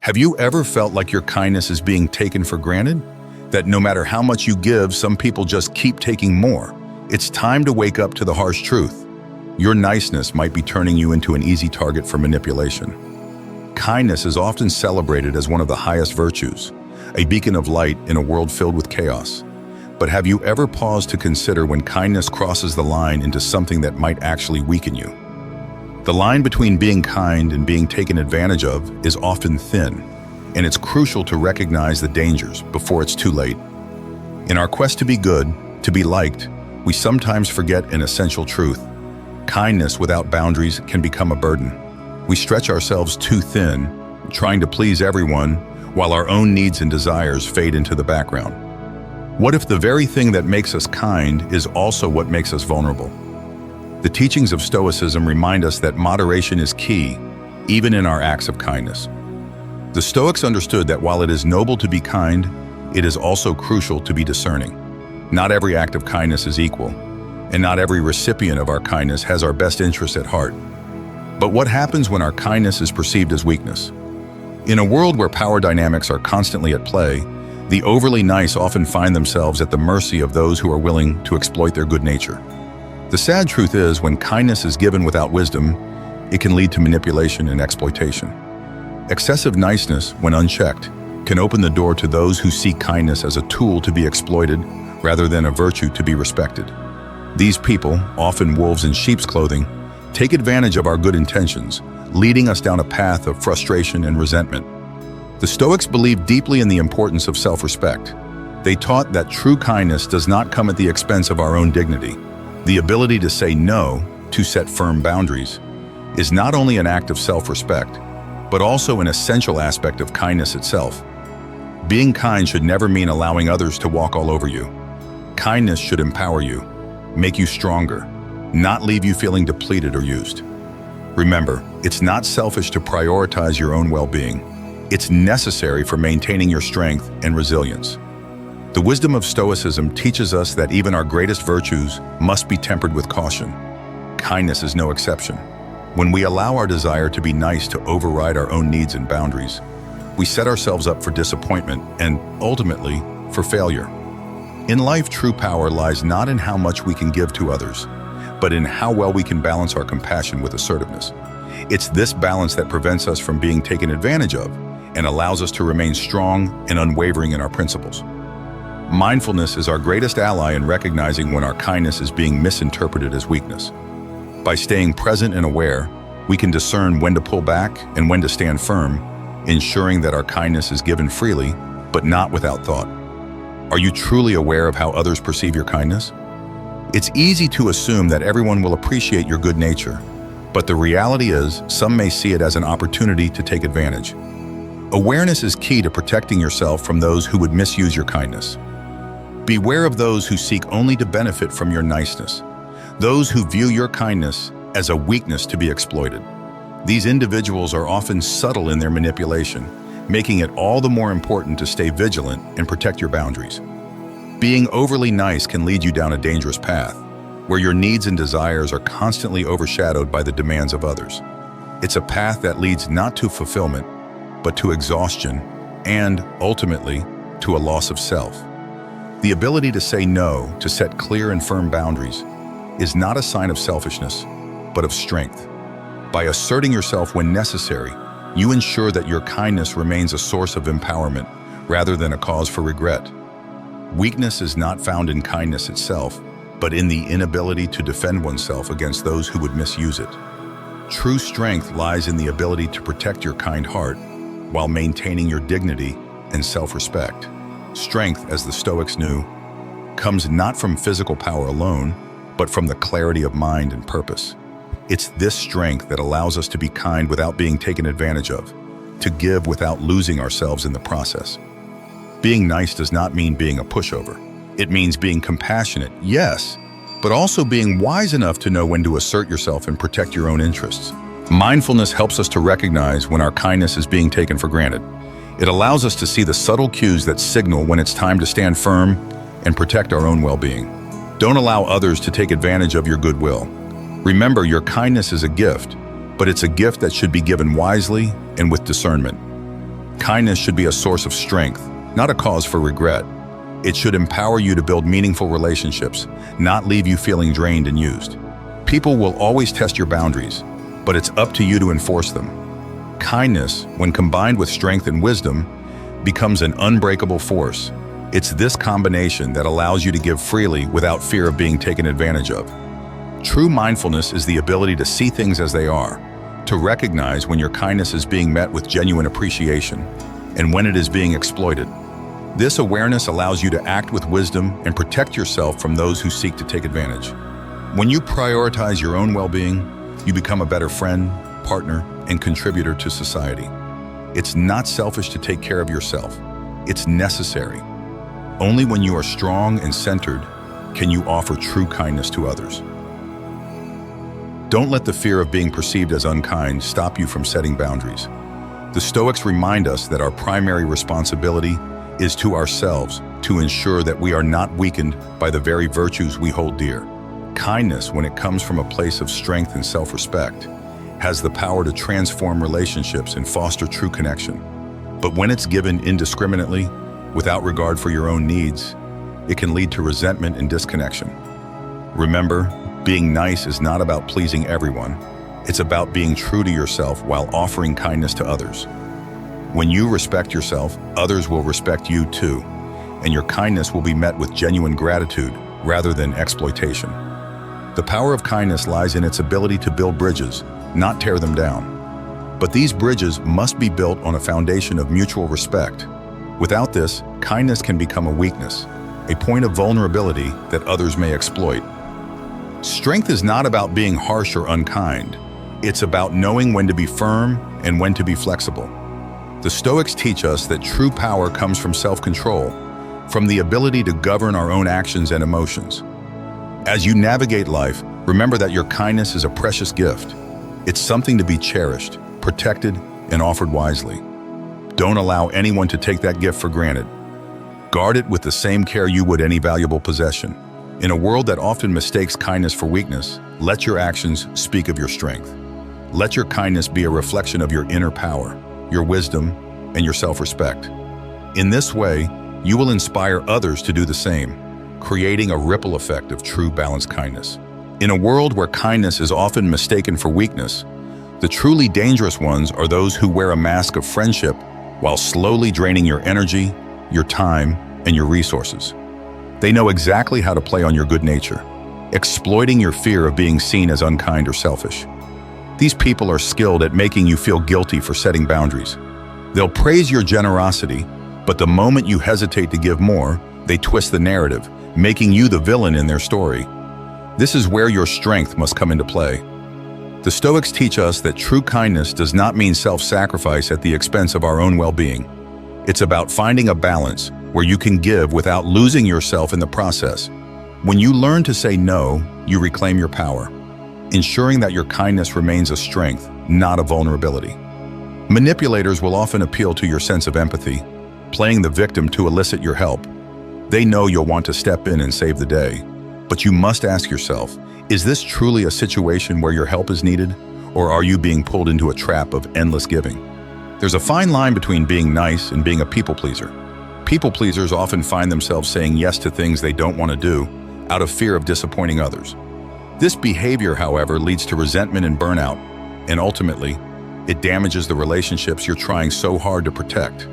Have you ever felt like your kindness is being taken for granted? That no matter how much you give, some people just keep taking more? It's time to wake up to the harsh truth. Your niceness might be turning you into an easy target for manipulation. Kindness is often celebrated as one of the highest virtues, a beacon of light in a world filled with chaos. But have you ever paused to consider when kindness crosses the line into something that might actually weaken you? The line between being kind and being taken advantage of is often thin, and it's crucial to recognize the dangers before it's too late. In our quest to be good, to be liked, we sometimes forget an essential truth. Kindness without boundaries can become a burden. We stretch ourselves too thin, trying to please everyone, while our own needs and desires fade into the background. What if the very thing that makes us kind is also what makes us vulnerable? The teachings of Stoicism remind us that moderation is key, even in our acts of kindness. The Stoics understood that while it is noble to be kind, it is also crucial to be discerning. Not every act of kindness is equal, and not every recipient of our kindness has our best interests at heart. But what happens when our kindness is perceived as weakness? In a world where power dynamics are constantly at play, the overly nice often find themselves at the mercy of those who are willing to exploit their good nature. The sad truth is, when kindness is given without wisdom, it can lead to manipulation and exploitation. Excessive niceness, when unchecked, can open the door to those who see kindness as a tool to be exploited rather than a virtue to be respected. These people, often wolves in sheep's clothing, take advantage of our good intentions, leading us down a path of frustration and resentment. The Stoics believed deeply in the importance of self-respect. They taught that true kindness does not come at the expense of our own dignity. The ability to say no, to set firm boundaries, is not only an act of self-respect, but also an essential aspect of kindness itself. Being kind should never mean allowing others to walk all over you. Kindness should empower you, make you stronger, not leave you feeling depleted or used. Remember, it's not selfish to prioritize your own well-being. It's necessary for maintaining your strength and resilience. The wisdom of Stoicism teaches us that even our greatest virtues must be tempered with caution. Kindness is no exception. When we allow our desire to be nice to override our own needs and boundaries, we set ourselves up for disappointment and, ultimately, for failure. In life, true power lies not in how much we can give to others, but in how well we can balance our compassion with assertiveness. It's this balance that prevents us from being taken advantage of and allows us to remain strong and unwavering in our principles. Mindfulness is our greatest ally in recognizing when our kindness is being misinterpreted as weakness. By staying present and aware, we can discern when to pull back and when to stand firm, ensuring that our kindness is given freely, but not without thought. Are you truly aware of how others perceive your kindness? It's easy to assume that everyone will appreciate your good nature, but the reality is some may see it as an opportunity to take advantage. Awareness is key to protecting yourself from those who would misuse your kindness. Beware of those who seek only to benefit from your niceness, those who view your kindness as a weakness to be exploited. These individuals are often subtle in their manipulation, making it all the more important to stay vigilant and protect your boundaries. Being overly nice can lead you down a dangerous path, where your needs and desires are constantly overshadowed by the demands of others. It's a path that leads not to fulfillment, but to exhaustion and, ultimately, to a loss of self. The ability to say no, to set clear and firm boundaries, is not a sign of selfishness, but of strength. By asserting yourself when necessary, you ensure that your kindness remains a source of empowerment rather than a cause for regret. Weakness is not found in kindness itself, but in the inability to defend oneself against those who would misuse it. True strength lies in the ability to protect your kind heart while maintaining your dignity and self-respect. Strength, as the Stoics knew, comes not from physical power alone, but from the clarity of mind and purpose. It's this strength that allows us to be kind without being taken advantage of, to give without losing ourselves in the process. Being nice does not mean being a pushover. It means being compassionate, yes, but also being wise enough to know when to assert yourself and protect your own interests. Mindfulness helps us to recognize when our kindness is being taken for granted. It allows us to see the subtle cues that signal when it's time to stand firm and protect our own well-being. Don't allow others to take advantage of your goodwill. Remember, your kindness is a gift, but it's a gift that should be given wisely and with discernment. Kindness should be a source of strength, not a cause for regret. It should empower you to build meaningful relationships, not leave you feeling drained and used. People will always test your boundaries, but it's up to you to enforce them. Kindness, when combined with strength and wisdom, becomes an unbreakable force. It's this combination that allows you to give freely without fear of being taken advantage of. True mindfulness is the ability to see things as they are, to recognize when your kindness is being met with genuine appreciation and when it is being exploited. This awareness allows you to act with wisdom and protect yourself from those who seek to take advantage. When you prioritize your own well-being, you become a better friend, partner, and contributor to society. It's not selfish to take care of yourself. It's necessary. Only when you are strong and centered can you offer true kindness to others. Don't let the fear of being perceived as unkind stop you from setting boundaries. The Stoics remind us that our primary responsibility is to ourselves to ensure that we are not weakened by the very virtues we hold dear. Kindness, when it comes from a place of strength and self-respect, has the power to transform relationships and foster true connection. But when it's given indiscriminately, without regard for your own needs, it can lead to resentment and disconnection. Remember, being nice is not about pleasing everyone. It's about being true to yourself while offering kindness to others. When you respect yourself, others will respect you too, and your kindness will be met with genuine gratitude rather than exploitation. The power of kindness lies in its ability to build bridges, not tear them down. But these bridges must be built on a foundation of mutual respect. Without this, kindness can become a weakness, a point of vulnerability that others may exploit. Strength is not about being harsh or unkind. It's about knowing when to be firm and when to be flexible. The Stoics teach us that true power comes from self-control, from the ability to govern our own actions and emotions. As you navigate life, remember that your kindness is a precious gift. It's something to be cherished, protected, and offered wisely. Don't allow anyone to take that gift for granted. Guard it with the same care you would any valuable possession. In a world that often mistakes kindness for weakness, let your actions speak of your strength. Let your kindness be a reflection of your inner power, your wisdom, and your self-respect. In this way, you will inspire others to do the same, creating a ripple effect of true balanced kindness. In a world where kindness is often mistaken for weakness, the truly dangerous ones are those who wear a mask of friendship while slowly draining your energy, your time, and your resources. They know exactly how to play on your good nature, exploiting your fear of being seen as unkind or selfish. These people are skilled at making you feel guilty for setting boundaries. They'll praise your generosity, but the moment you hesitate to give more, they twist the narrative, making you the villain in their story. This is where your strength must come into play. The Stoics teach us that true kindness does not mean self-sacrifice at the expense of our own well-being. It's about finding a balance where you can give without losing yourself in the process. When you learn to say no, you reclaim your power, ensuring that your kindness remains a strength, not a vulnerability. Manipulators will often appeal to your sense of empathy, playing the victim to elicit your help. They know you'll want to step in and save the day, but you must ask yourself, is this truly a situation where your help is needed, or are you being pulled into a trap of endless giving? There's a fine line between being nice and being a people pleaser. People pleasers often find themselves saying yes to things they don't want to do out of fear of disappointing others. This behavior, however, leads to resentment and burnout, and ultimately, it damages the relationships you're trying so hard to protect.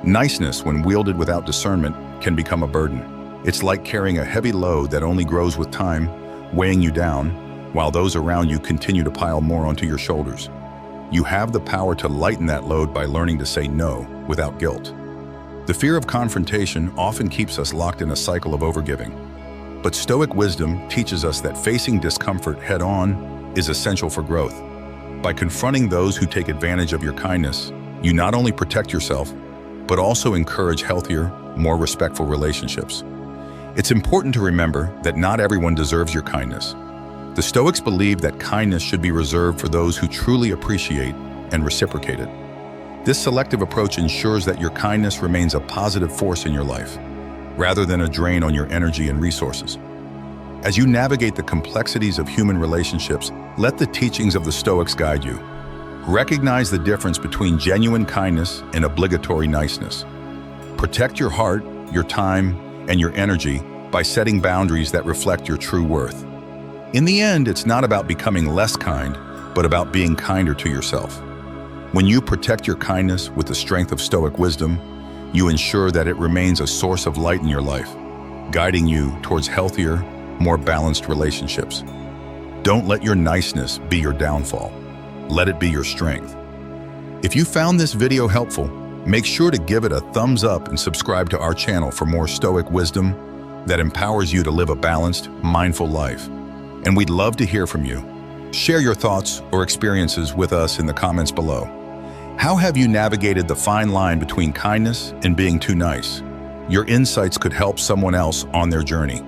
Niceness, when wielded without discernment, can become a burden. It's like carrying a heavy load that only grows with time, weighing you down, while those around you continue to pile more onto your shoulders. You have the power to lighten that load by learning to say no without guilt. The fear of confrontation often keeps us locked in a cycle of overgiving. But Stoic wisdom teaches us that facing discomfort head-on is essential for growth. By confronting those who take advantage of your kindness, you not only protect yourself, but also encourage healthier, more respectful relationships. It's important to remember that not everyone deserves your kindness. The Stoics believe that kindness should be reserved for those who truly appreciate and reciprocate it. This selective approach ensures that your kindness remains a positive force in your life, rather than a drain on your energy and resources. As you navigate the complexities of human relationships, let the teachings of the Stoics guide you. Recognize the difference between genuine kindness and obligatory niceness. Protect your heart, your time, and your energy by setting boundaries that reflect your true worth. In the end, it's not about becoming less kind, but about being kinder to yourself. When you protect your kindness with the strength of Stoic wisdom, you ensure that it remains a source of light in your life, guiding you towards healthier, more balanced relationships. Don't let your niceness be your downfall. Let it be your strength. If you found this video helpful, make sure to give it a thumbs up and subscribe to our channel for more Stoic wisdom that empowers you to live a balanced, mindful life. And we'd love to hear from you. Share your thoughts or experiences with us in the comments below. How have you navigated the fine line between kindness and being too nice? Your insights could help someone else on their journey.